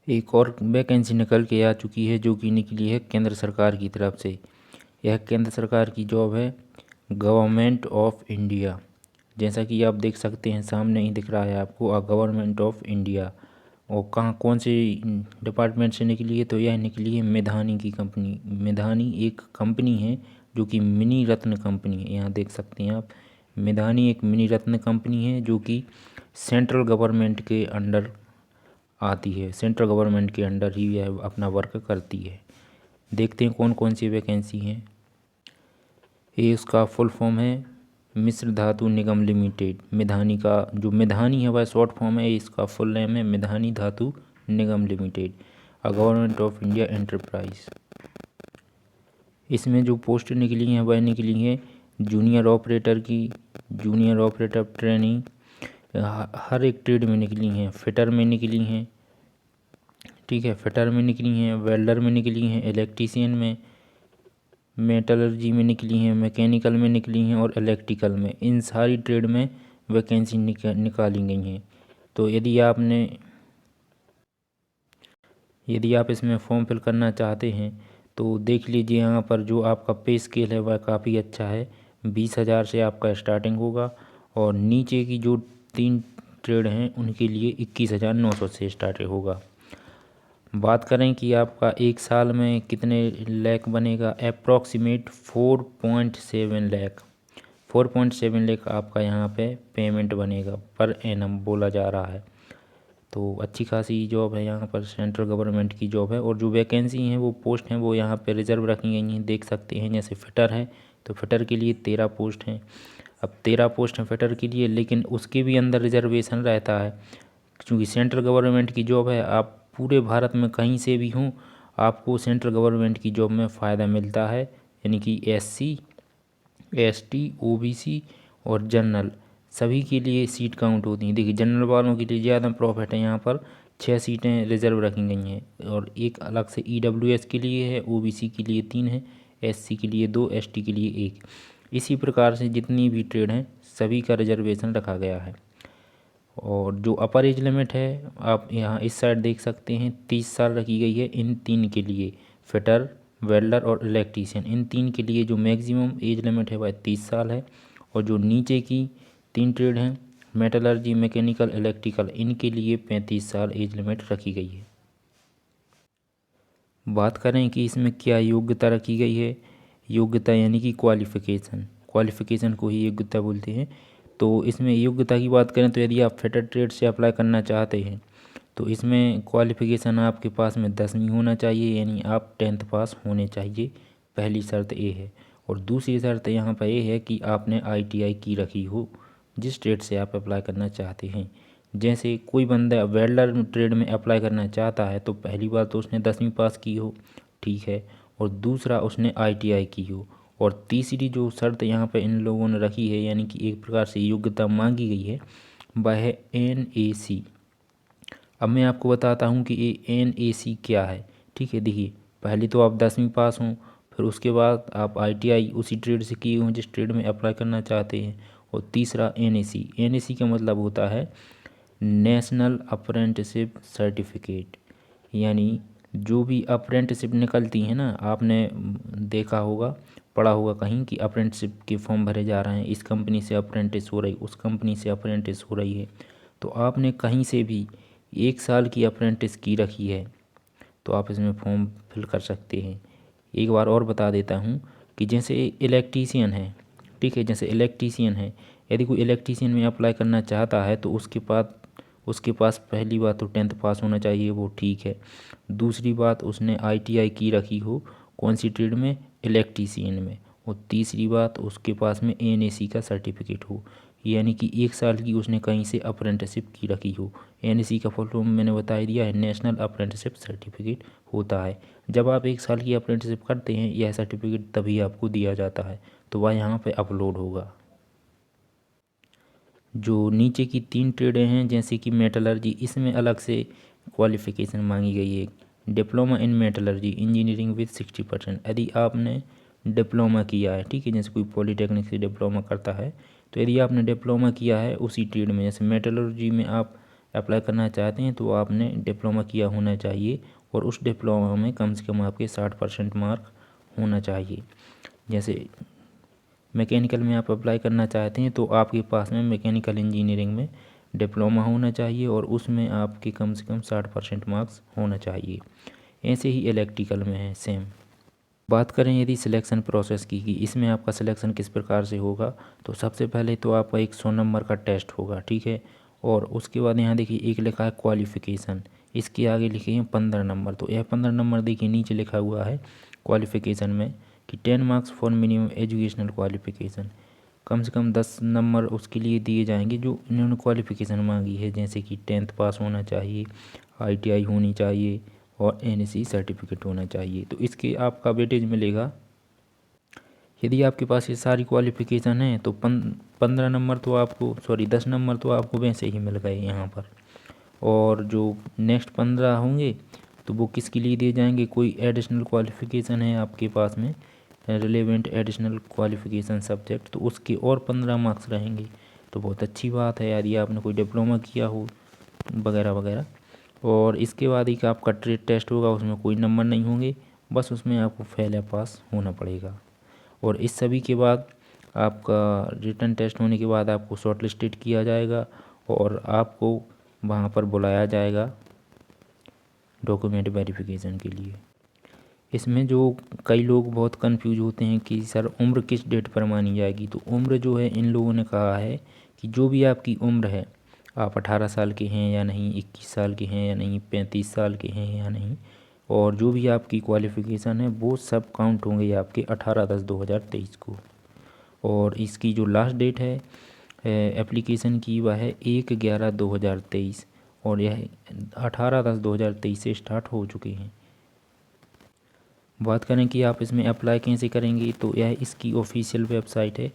एक और वैकेंसी निकल के आ चुकी है जो कि निकली है केंद्र सरकार की तरफ से। यह केंद्र सरकार की जॉब है, गवर्नमेंट ऑफ इंडिया। जैसा कि आप देख सकते हैं सामने ही दिख रहा है आपको, गवर्नमेंट ऑफ इंडिया। और कहाँ कौन से डिपार्टमेंट से निकली है, तो यह निकली है मेधानी की कंपनी। मेधानी एक कंपनी है जो कि मिनी रत्न कंपनी है। यहाँ देख सकते हैं आप, मेधानी एक मिनी रत्न कंपनी है जो कि सेंट्रल गवर्नमेंट के अंडर आती है। सेंट्रल गवर्नमेंट के अंडर ही यह अपना वर्क करती है। देखते हैं कौन कौन सी वैकेंसी हैं। ये उसका फुल फॉर्म है मिश्र धातु निगम लिमिटेड। मेधानी का जो मेधानी है वह शॉर्ट फॉर्म है, इसका फुल नेम है मेधानी Dhatu Nigam limited, government of India enterprise. इसमें जो पोस्ट निकली हैं वह निकली हैं जूनियर ऑपरेटर की, जूनियर ऑपरेटर ट्रेनिंग, हर एक ट्रेड में निकली हैं। फिटर में निकली हैं, ठीक है, फिटर में निकली हैं, वेल्डर में निकली हैं, इलेक्ट्रीशियन में, मेटलर्जी में निकली हैं, मैकेनिकल में निकली हैं और इलेक्ट्रिकल में। इन सारी ट्रेड में वैकेंसी निकाली गई हैं। तो यदि आप इसमें फॉर्म फिल करना चाहते हैं तो देख लीजिए, यहाँ पर जो आपका पे स्केल है वह काफ़ी अच्छा है। 20,000 से आपका स्टार्टिंग होगा और नीचे की जो 3 ट्रेड हैं उनके लिए 21,900 से स्टार्ट होगा। बात करें कि आपका एक साल में कितने लाख बनेगा, अप्रॉक्सीमेट 4.7 लाख, 4.7 लाख आपका यहाँ पे पेमेंट बनेगा पर एनम बोला जा रहा है। तो अच्छी खासी जॉब है, यहाँ पर सेंट्रल गवर्नमेंट की जॉब है। और जो वैकेंसी हैं वो पोस्ट हैं वो यहाँ पे रिजर्व रखी गई हैं, देख सकते हैं। जैसे फिटर है तो फिटर के लिए 13 पोस्ट हैं। अब 13 पोस्ट हैं फिटर के लिए, लेकिन उसके भी अंदर रिजर्वेशन रहता है क्योंकि सेंट्रल गवर्नमेंट की जॉब है। आप पूरे भारत में कहीं से भी हों, आपको सेंट्रल गवर्नमेंट की जॉब में फ़ायदा मिलता है। यानी कि SC ST OBC और जनरल सभी के लिए सीट काउंट होती हैं। देखिए जनरल वालों के लिए ज़्यादा प्रॉफिट है, यहाँ पर 6 सीटें रिजर्व रखी गई हैं और एक अलग से EWS के लिए है, OBC के लिए 3 है, SC के लिए 2, ST के लिए 1। इसी प्रकार से जितनी भी ट्रेड हैं सभी का रिजर्वेशन रखा गया है। और जो अपर एज लिमिट है आप यहाँ इस साइड देख सकते हैं 30 साल रखी गई है इन 3 के लिए, फिटर, वेल्डर और इलेक्ट्रीशियन। इन 3 के लिए जो मैक्सिमम एज लिमिट है वह 30 साल है। और जो नीचे की 3 ट्रेड हैं, मेटलर्जी, मैकेनिकल, इलेक्ट्रिकल, इनके लिए 35 साल एज लिमिट रखी गई है। बात करें कि इसमें क्या योग्यता रखी गई है, योग्यता यानी कि क्वालिफ़िकेशन, क्वालिफ़िकेशन को ही योग्यता बोलते हैं। तो इसमें योग्यता की बात करें तो यदि आप फिटर ट्रेड से अप्लाई करना चाहते हैं तो इसमें क्वालिफ़िकेशन आपके पास में 10वीं होना चाहिए, यानी आप 10th पास होने चाहिए, पहली शर्त ये है। और दूसरी शर्त यहाँ पर ये है कि आपने ITI की रखी हो जिस ट्रेड से आप अप्लाई करना चाहते हैं। जैसे कोई बंदा वेल्डर ट्रेड में अप्लाई करना चाहता है तो पहली बात तो उसने 10वीं पास की हो, ठीक है, और दूसरा उसने ITI की हो। और तीसरी जो शर्त यहाँ पे इन लोगों ने रखी है, यानी कि एक प्रकार से योग्यता मांगी गई है, वह है NAC। अब मैं आपको बताता हूँ कि ये NAC क्या है, ठीक है। देखिए पहले तो आप 10वीं पास हों, फिर उसके बाद आप ITI उसी ट्रेड से किए हों जिस ट्रेड में अप्लाई करना चाहते हैं, और तीसरा NAC का मतलब होता है नेशनल अप्रेंटिसशिप सर्टिफिकेट। यानी जो भी अप्रेंटिसशिप निकलती है ना, आपने देखा होगा, पढ़ा होगा कहीं कि अप्रेंटिसशिप के फॉर्म भरे जा रहे हैं, इस कंपनी से अप्रेंटिस हो रही, उस कंपनी से अप्रेंटिस हो रही है। तो आपने कहीं से भी 1 साल की अप्रेंटिस की रखी है तो आप इसमें फॉर्म फिल कर सकते हैं। एक बार और बता देता हूँ कि जैसे इलेक्ट्रीशियन है, ठीक है, जैसे इलेक्ट्रीशियन है, यदि कोई इलेक्ट्रीशियन में अप्लाई करना चाहता है तो उसके पास पहली बात तो 10th पास होना चाहिए, वो ठीक है। दूसरी बात उसने ITI की रखी हो, कौन सी ट्रेड में, इलेक्ट्रीशियन में। और तीसरी बात उसके पास में NAC का सर्टिफिकेट हो, यानी कि 1 साल की उसने कहीं से अप्रेंटिसशिप की रखी हो। NAC का फुल फॉर्म मैंने बता ही दिया है, नेशनल अप्रेंटिसशिप सर्टिफिकेट होता है। जब आप 1 साल की अप्रेंटिसशिप करते हैं यह सर्टिफिकेट तभी आपको दिया जाता है, तो वह यहाँ पे अपलोड होगा। जो नीचे की 3 ट्रेडें हैं जैसे कि मेटलर्जी, इसमें अलग से क्वालिफ़िकेशन मांगी गई है। Diploma in metallurgy engineering with 60%, यदि आपने डिप्लोमा किया है, ठीक है, जैसे कोई पॉलीटेक्निक से डिप्लोमा करता है, तो यदि आपने डिप्लोमा किया है उसी ट्रेड में, जैसे मेटलर्जी में आप अप्लाई करना चाहते हैं तो आपने डिप्लोमा किया होना चाहिए और उस डिप्लोमा में कम से कम आपके 60% मार्क होना चाहिए। जैसे मैकेनिकल में आप अप्लाई करना चाहते हैं तो आपके पास में मैकेनिकल इंजीनियरिंग में डिप्लोमा होना चाहिए और उसमें आपके कम से कम 60% मार्क्स होना चाहिए। ऐसे ही इलेक्ट्रिकल में है सेम। बात करें यदि सिलेक्शन प्रोसेस की कि इसमें आपका सिलेक्शन किस प्रकार से होगा, तो सबसे पहले तो आपका एक 100 नंबर का टेस्ट होगा, ठीक है। और उसके बाद यहाँ देखिए एक लिखा है क्वालिफ़िकेशन, इसके आगे लिखे हैं 15 नंबर। तो यह 15 नंबर देखिए नीचे लिखा हुआ है क्वालिफ़िकेशन में कि 10 marks for minimum educational qualification. कम से कम 10 नंबर उसके लिए दिए जाएंगे जो इन्होंने क्वालिफ़िकेशन मांगी है, जैसे कि 10th पास होना चाहिए, ITI होनी चाहिए और NSE सर्टिफिकेट होना चाहिए। तो इसके आपका वेटेज मिलेगा। यदि आपके पास ये सारी क्वालिफ़िकेशन है तो 15 नंबर तो आपको 10 नंबर तो आपको वैसे ही मिल गए यहाँ पर। और जो नेक्स्ट 15 होंगे तो वो किसके लिए दिए जाएंगे, कोई एडिशनल क्वालिफ़िकेशन है आपके पास में रिलेवेंट एडिशनल क्वालिफ़िकेशन सब्जेक्ट, तो उसके और 15 मार्क्स रहेंगे। तो बहुत अच्छी बात है यदि आपने कोई डिप्लोमा किया हो वगैरह वगैरह। और इसके बाद एक आपका ट्रेड टेस्ट होगा, उसमें कोई नंबर नहीं होंगे, बस उसमें आपको फेल या पास होना पड़ेगा। और इस सभी के बाद आपका रिटन टेस्ट होने के बाद आपको शॉर्ट लिस्टेड किया जाएगा और आपको वहाँ पर बुलाया जाएगा डॉक्यूमेंट वेरिफिकेशन के लिए। इसमें जो कई लोग बहुत कंफ्यूज होते हैं कि सर उम्र किस डेट पर मानी जाएगी, तो उम्र जो है इन लोगों ने कहा है कि जो भी आपकी उम्र है, आप 18 साल के हैं या नहीं, 21 साल के हैं या नहीं, 35 साल के हैं या नहीं, और जो भी आपकी क्वालिफ़िकेशन है वो सब काउंट होंगे आपके 18/10/2023 को। और इसकी जो लास्ट डेट है एप्लीकेशन की वह है 1/11/2023 और यह 18/10/2023 से स्टार्ट हो चुके हैं। बात करें कि आप इसमें अप्लाई कैसे करेंगे, तो यह इसकी ऑफिशियल वेबसाइट है,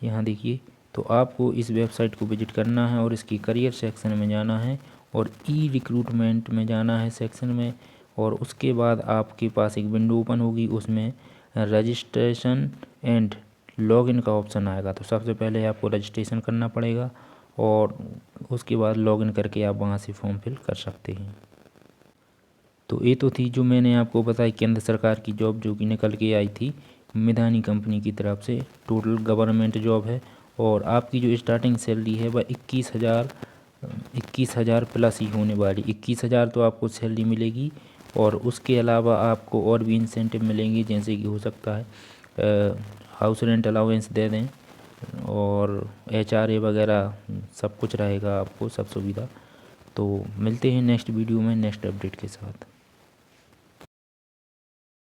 यहाँ देखिए। तो आपको इस वेबसाइट को विजिट करना है और इसकी करियर सेक्शन में जाना है और ई रिक्रूटमेंट में जाना है सेक्शन में। और उसके बाद आपके पास एक विंडो ओपन होगी, उसमें रजिस्ट्रेशन एंड लॉगिन का ऑप्शन आएगा। तो सबसे पहले आपको रजिस्ट्रेशन करना पड़ेगा और उसके बाद लॉगिन करके आप वहाँ से फॉर्म फिल कर सकते हैं। तो ये तो थी जो मैंने आपको बताई केंद्र सरकार की जॉब जो कि निकल के आई थी मिधानी कंपनी की तरफ से। टोटल गवर्नमेंट जॉब है और आपकी जो स्टार्टिंग सैलरी है वह 21,000 प्लस ही होने वाली। 21,000 तो आपको सैलरी मिलेगी और उसके अलावा आपको और भी इंसेंटिव मिलेंगे, जैसे कि हो सकता है हाउस रेंट अलाउंस दे दें और HRA वगैरह सब कुछ रहेगा आपको, सब सुविधा। तो मिलते हैं नेक्स्ट वीडियो में नेक्स्ट अपडेट के साथ।